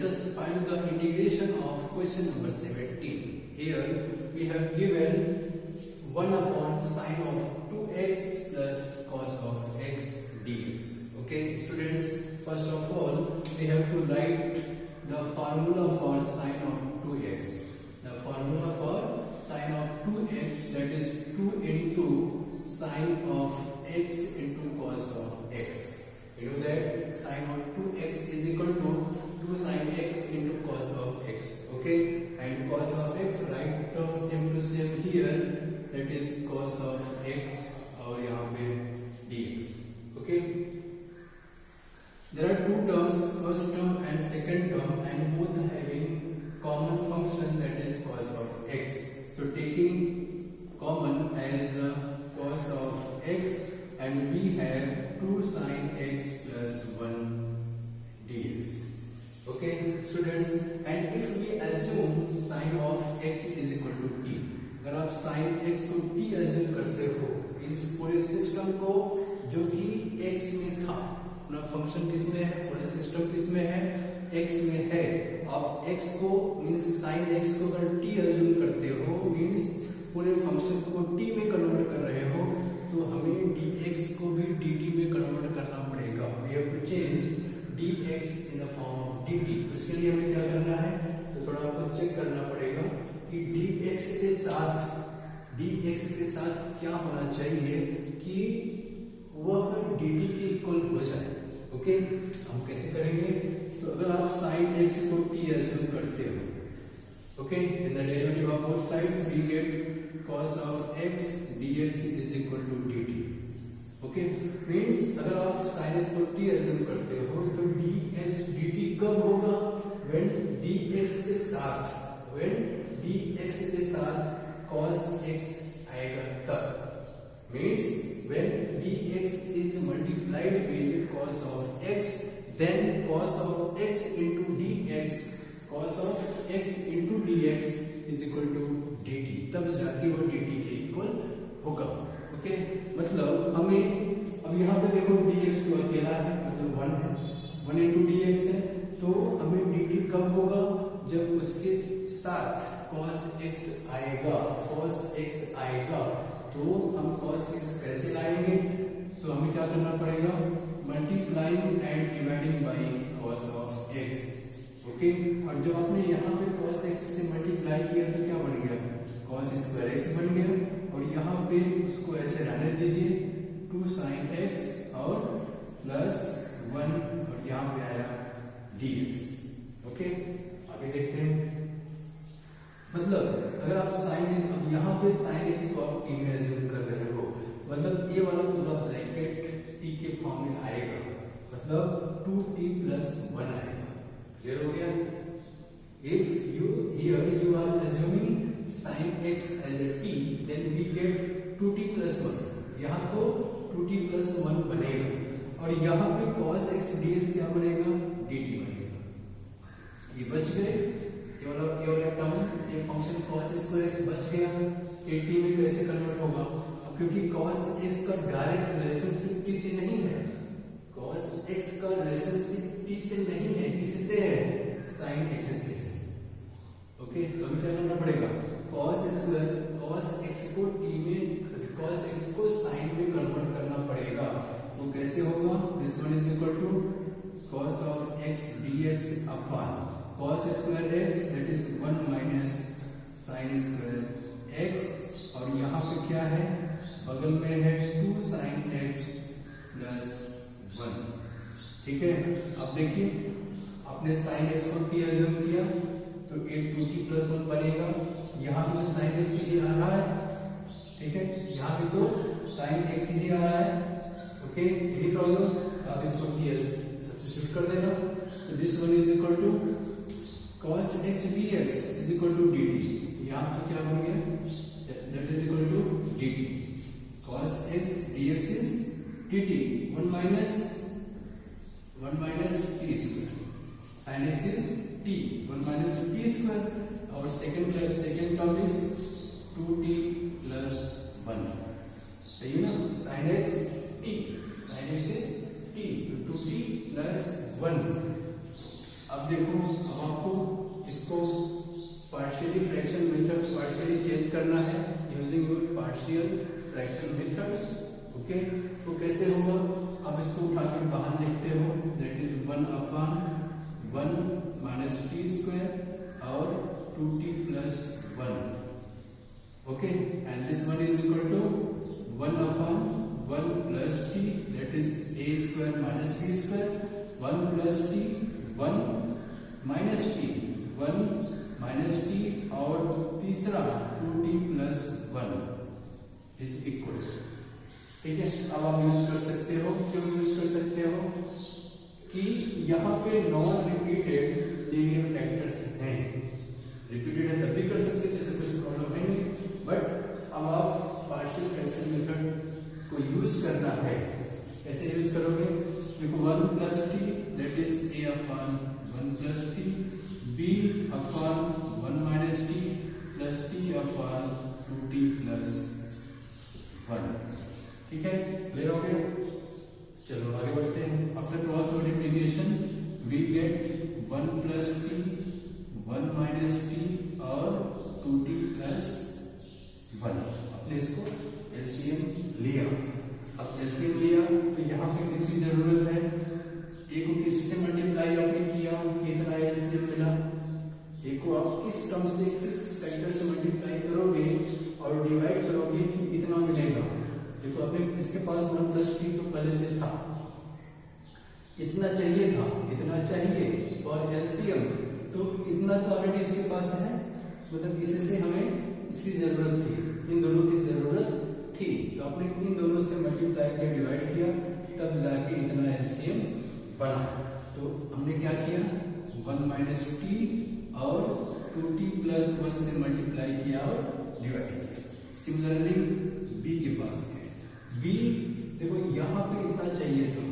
us find the integration of question number 17. Here we have given 1 upon sine of 2x plus cos of x dx. Okay, students, first of all we have to write the formula for sine of 2x. The formula for sine of 2x, that is 2 into sine of x into cos of x. You know that sine of 2x is equal to 2 sine x into cos of x. Okay, and cos of x, right term same to same here, that is cos of x और यहाँ पे dx. Okay, there are two terms, first term and second term, and both having common function, that is cos of x. So taking common as cos of x, and we have 2 sine x plus 1 dx. Okay, students, and if we assume sine of x is equal to t, अगर आप sin x को t assume करते हो, इस पूरे system को जो कि x में था, अपना फंक्शन किस में है, पूरा सिस्टम किस में है, x में है, आप x को मीन्स sin x को अगर t assume करते हो, मीन्स पूरे फंक्शन को t में कन्वर्ट कर रहे हो, तो हमें dx को भी dt में कन्वर्ट करना पड़ेगा. We have to change dx in the form of dt. उसके लिए हमें क्या करना है, तो थोड़ा आपको चेक करना पड़ेगा कि dx के साथ क्या होना चाहिए कि वह dt के इक्वल हो जाए. ओके, हम कैसे करेंगे, तो अगर आप sin x को t assume करते हो, okay, in the derivative of both sides we get cos of x dx is equal to dt. okay, means अगर आप sin x को t assume करते हो तो dx dt कब होगा, when dx के साथ cos x आएगा तब. means when dx is multiplied with cos of x, then cos of x into dx, cos of x into dx is equal to dt. तब जाके वो dt के इक्वल होगा. ओके, मतलब हमें अब यहाँ पे देखो dx तो अकेला है, मतलब 1 है, 1 into dx है, तो हमें dt कब होगा, जब उसके साथ cos x आएगा, तो हम cos x कैसे लाएंगे, तो हमें क्या करना पड़ेगा, multiplying and dividing by cos of x. Okay, और जब आपने यहाँ पे cos x से मल्टीप्लाई किया तो क्या बन गया, cos स्क्वायर x बन गया, और यहाँ पे उसको ऐसे रहने दीजिए, 2 sin x और प्लस 1, और यहाँ पे आया dx. ओके, आगे देखते हैं. मतलब अगर आप अब यहाँ पे sin x को आप t में assume कर रहे हो, मतलब ये वाला पूरा ब्रैकेट t के फॉर्म में आएगा, मतलब 2t plus 1 आएगा. क्लियर हो गया. If you are assuming sin x as a t, then we get 2t plus 1. यहाँ तो 2t plus 1 बनेगा, और यहाँ पे cos x ds क्या बनेगा, dt बनेगा. ये बच गए, केवल टर्म, ये फंक्शन cos स्क्वायर x बच गया. ये t में कैसे कन्वर्ट होगा, अब क्योंकि cos x का डायरेक्ट रिलेशनशिप t से नहीं है, cos x का रिलेशनशिप t से नहीं है, किससे है, sin x से है. ओके, तो हमें क्या करना पड़ेगा, cos x को t में, cos x को sin में कन्वर्ट करना पड़ेगा. तो कैसे होगा, this one is equal to cos of x dx upon cos square x, that is 1 minus sin square x, और यहाँ पे क्या है, बगल में है 2 sin x प्लस 1. ठीक है, अब देखिए आपने sin x को t assume किया तो 2t plus 1 बनेगा. यहाँ भी तो sin x ही आ रहा है, ठीक है, यहाँ भी तो sin x ही आ रहा है. ओके, एनी प्रॉब्लम, आप इसको t सब्स्टिट्यूट कर देना. तो this one is equal to cos x dx is equal to dt. यहाँ तो क्या बन गया, that is equal to dt. cos x dx is dt, 1 minus t square. sin x is t, 1 minus t square. Our second term is 2t plus 1. सही है ना, sin x is t, तो 2t plus 1. अब देखो, अब करना है using your partial fraction method. Okay, तो कैसे होगा, आप इसको उठा के बाहर लिखते हो, that is 1/1 minus T square और 2t plus 1। Okay, and this one is equal to 1/1 plus T, that is a square minus b square, 1 plus T 1 minus T 1 minus T और तीसरा 2t प्लस 1 इज इक्वल। ठीक है, अब आप use कर सकते हो, क्यों यूज कर सकते हो कि यहाँ पे नॉन रिपीटेड लीनियर फैक्टर्स हैं। रिपीटेड है तब भी कर सकते हैं, जैसे कुछ प्रॉब्लम है नहीं, बट अब आप पार्शियल फ्रैक्शन मेथड को यूज करना है। कैसे यूज करोगे, देखो 1 plus T that is a/1 plus T, b/1 minus T plus c/2t plus 1। ठीक है, क्लियर हो गया। चलो आगे बढ़ते हैं। After cross multiplication we get 1 plus T 1 minus T और 2t प्लस 1। आपने इसको एलसीएम लिया। अब एलसीएम लिया तो यहाँ पे किसकी जरूरत है, ए को किसी से मल्टीप्लाई आपने किया, कितना एलसीएम मिला, ए को आप किस टर्म से किस फैक्टर से मल्टीप्लाई करोगे और डिवाइड करोगे कि कितना मिलेगा। देखो अपने इसके पास 1 प्लस टी तो पहले से था, इतना चाहिए था, इतना चाहिए और एलसीएम तो इतना तो ऑलरेडी इसके पास है, मतलब इसी से हमें इसकी जरूरत थी, इन दोनों की जरूरत थी, तो आपने इन दोनों से मल्टीप्लाई किया, डिवाइड किया, तब जाके इतना एलसीएम बना। तो हमने क्या किया, 1 माइनस टी और 2t प्लस 1 से मल्टीप्लाई किया और डिवाइड किया। सिमिलरली बी के पास है, बी देखो यहाँ पे इतना चाहिए था,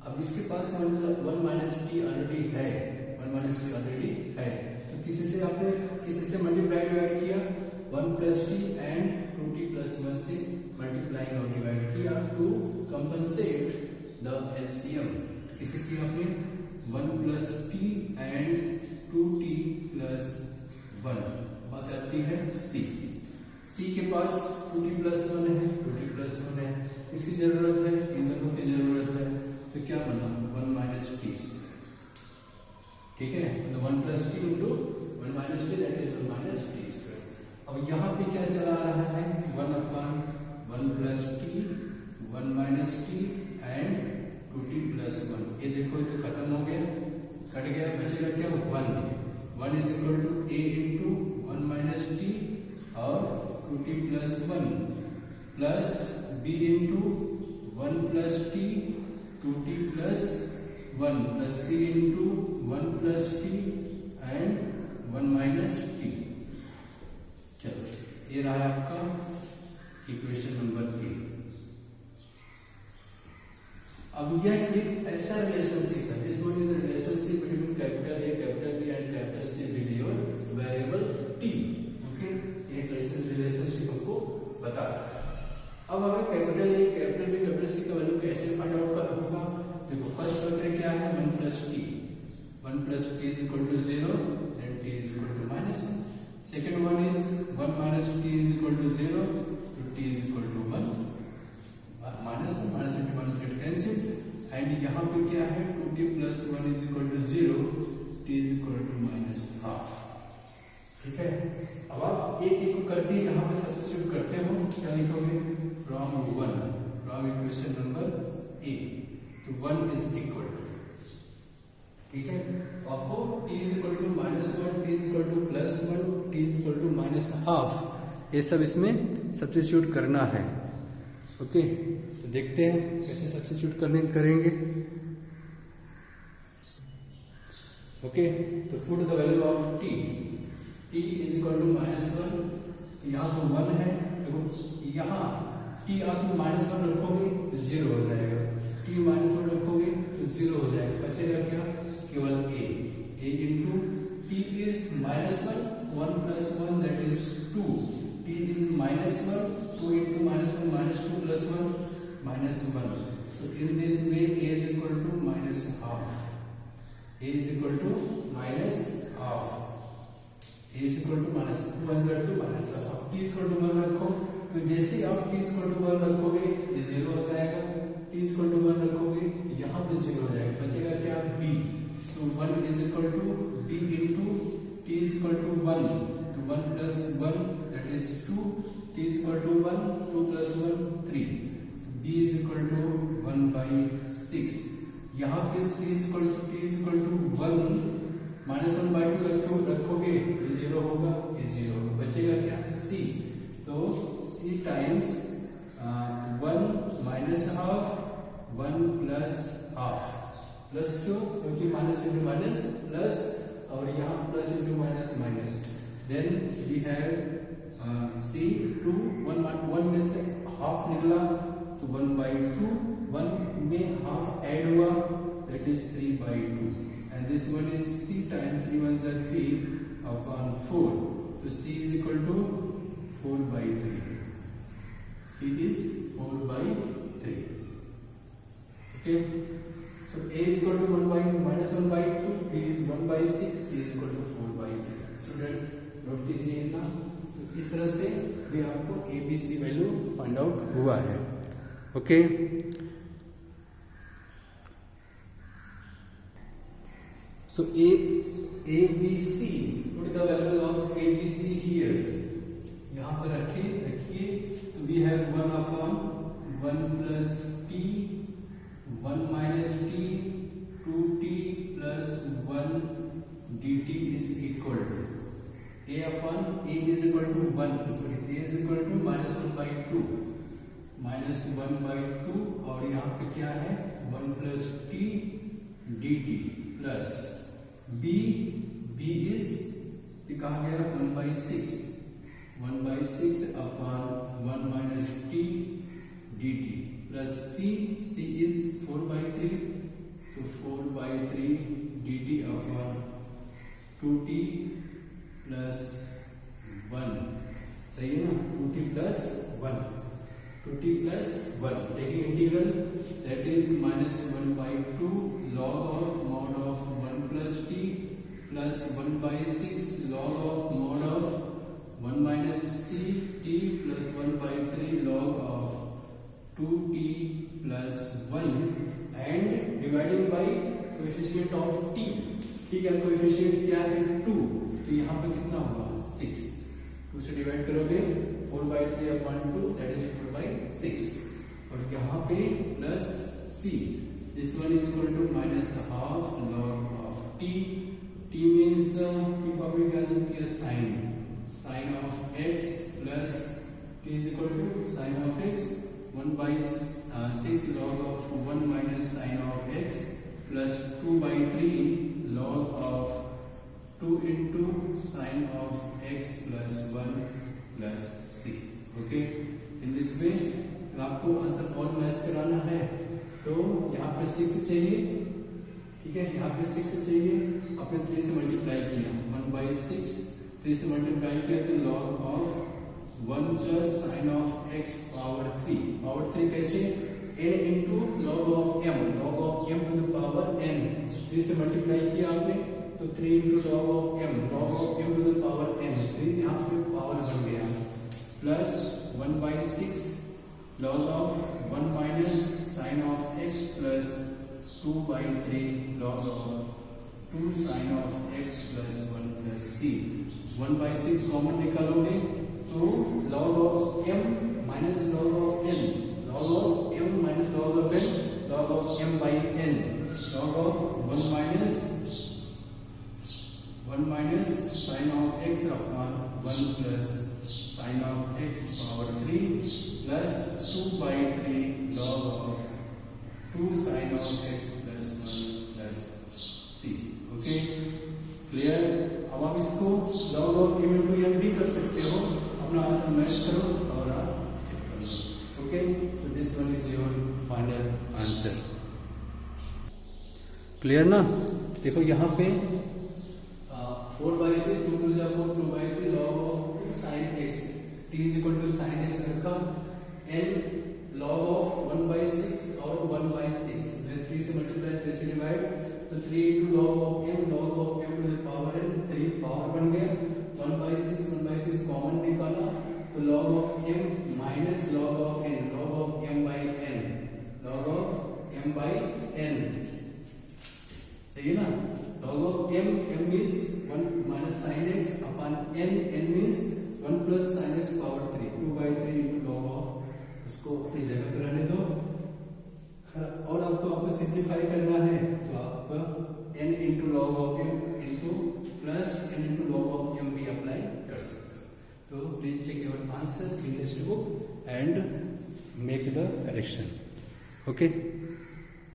अब इसके पास 1 माइनस टी ऑलरेडी है, 1 माइनस टी ऑलरेडी है, तो किसी से मल्टीप्लाई डिवाइड किया, 1 plus T and 2t plus 1 से मल्टीप्लाई और डिवाइड किया टू कंपनसेट द एलसीएम। किसी की आपने 1 plus T and 2t plus 1 बात आती है सी। सी के पास 2t प्लस 1 है, 2t प्लस 1 है, इसकी जरूरत है, इन दोनों की जरूरत है, तो क्या बना 1 माइनस टी। ठीक है, तो 1 plus T into 1 minus T that is 1 minus T square. अब यहाँ पे क्या चला रहा है, 1/1 plus T 1 minus T and 2t plus 1। ये देखो तो खत्म हो गया, कट गया, बचेगा क्या 1 is equal to a into 1 minus T और 2t plus 1 plus b into 1 plus T 2t plus 1 plus c into 1 plus T and 1 minus T. चलो ये रहा आपका इक्वेशन नंबर ए। अब यह एक ऐसा रिलेशनशिप है, this one is a relationship between capital A, capital B and capital C with your variable T. Okay, ये रिलेशनशिप हमको बता रहा है। अब हमें capital A, capital B, capital C का वैल्यू कैसे फाइंड आउट करना होगा। देखो फर्स्ट फैक्टर क्या है, 1 plus T, 1 plus t is equal to 0 and t is equal to -1। Second one is 1 minus t is equal to 0, तो t is equal to 1, minus into minus get cancel, and यहाँ पे क्या है 2t plus 1 is equal to 0, t is equal to -12। ठीक है, अब आप एक एक को करके यहाँ पे सब्स्टिट्यूट करते हो, क्या लिखोगे, फ्रॉम इक्वेशन नंबर ए, तो 1 इज इक्वल टू, ठीक है, आपको t is equal to -1, t is equal to +1, t is equal to -12, ये सब इसमें सब्स्टिट्यूट करना है। ओके, तो देखते हैं कैसे सब्स्टिट्यूट करेंगे। ओके, तो put the value of t is equal to -1, यहाँ तो 1 है, देखो यहाँ t आप -1 रखोगे तो 0 हो जाएगा, t -1 रखोगे तो 0 हो जाएगा, बचेगा क्या, केवल a into t is -1, 1 plus 1 that is 2, t is -1, 2 into -1 -2 plus 1 -1. So in this way a is equal to -12. A is equal to -12. a is equal to minus 2 1 2 minus अब t इक्वल टू 1 रखो, तो जैसे आप t equal to 1 रखोगे ये 0 हो जाएगा, t equal to 1 रखोगे यहाँ पे 0 हो जाएगा, बचेगा क्या b। So 1 is equal to b into t is equal to 1, तो 1 plus 1 that is 2, t is equal to 1, 2 plus 1 3, b is equal to 1/6। यहाँ पे c is equal to t is equal to 1 minus 1/2 रखोगे ये 0 होगा, ये 0 बचेगा क्या c। तो c times 1 minus half 1 plus half, plus क्यों, क्योंकि माइनस इंटू माइनस प्लस, और यहाँ plus into minus minus, then we have c 2 1 में से हाफ निकला तो 1/2, 1 में हाफ ऐड हुआ that is 3/2, and this one is c times 3 1s are 3 upon 4, so c is equal to 4/3, c is 4/3, okay। So a is equal to 1/2, b is 1/6, c is equal to 4/3। Students note कीजिए ना, तो इस तरह से भी आपको a b c value find out हुआ है, okay. So a b c, put the value of a b c here, यहाँ पर रखिए, तो we have 1 upon 1 plus t, 1 minus t, 2t plus 1 dt is equal to a upon a is equal to 1, sorry a is equal to minus 1/2, minus 1/2, और यहाँ पे क्या है 1 plus t dt plus b is कहा गया 1/6 upon 1 minus t dt plus c is 4/3, so 4/3 dt upon 2t plus 1, सही है ना, 2t plus 1, 2t plus 1, taking integral that is minus 1/2 log of mod of 1 plus t plus 1/6 log of mod of 1 minus c t plus 1/3 log of 2t plus 1 and dividing by coefficient of t, ठीक है, coefficient क्या है 2, तो यहाँ पे कितना होगा 6, 2 से डिवाइड करोगे 4/3 upon 2 that is 4/6, और यहाँ पे plus c, this one is equal to minus half log of t, t means t को आपने क्या यूज किया sin of x plus t is equal to sin of x 1/6 log of 1 minus sin of x plus 2/3 log of 2 into sin of x plus 1 plus c, okay। in this way आपको answer और match कराना है, तो यहाँ पे 6 चाहिए, ठीक है, यहाँ पे 6 चाहिए, आपने 3 से मल्टीप्लाई किया 1/6, 3 से मल्टीप्लाई किया तो log of 1 plus sin of x power 3, power 3 कैसे, n into log of m to the power n, 3 से मल्टीप्लाई किया आपने तो 3 into log of m to the power n, 3 यहाँ पे पावर बन गया, plus 1/6 log of 1 minus sin of x plus 2/3 log of 2 sin of x plus 1 plus c, 1/6 common निकालोगे तो log of m minus log of n, log of m minus log of n, log of m by n, log of 1 minus sin of x upon 1 plus sin of x power 3 plus 2/3 log of 2 sin of x plus 1 plus c, okay clear. अब आप इसको log of m into n भी कर सकते हो, अपना answer match करो और आप चेक कर लो, okay. So this one is your final answer, clear ना। देखो यहाँ पे 4/6 2 to the 4 2/3 log of sin x, t is equal to sin x रखा, n log of 1/6 और 1/6 में 3 से मल्टीप्लाई 3 से डिवाइड, तो 3 into log of m to the power n, 3 power बन गया, 1/6 कॉमन निकाला तो log of m minus log of n, log of m by n, log of m by n, सही है ना? log of m means 1 minus sin x upon n means 1 plus sin x power 3, 2/3 into log of, उसको अपनी जगह पर रहने दो। और आपको सिंप्लीफाई करना है तो आपका n into log of m into plus n into log of m भी अप्लाई कर सकते हो। तो please check your answer in text book and make the correction. Okay.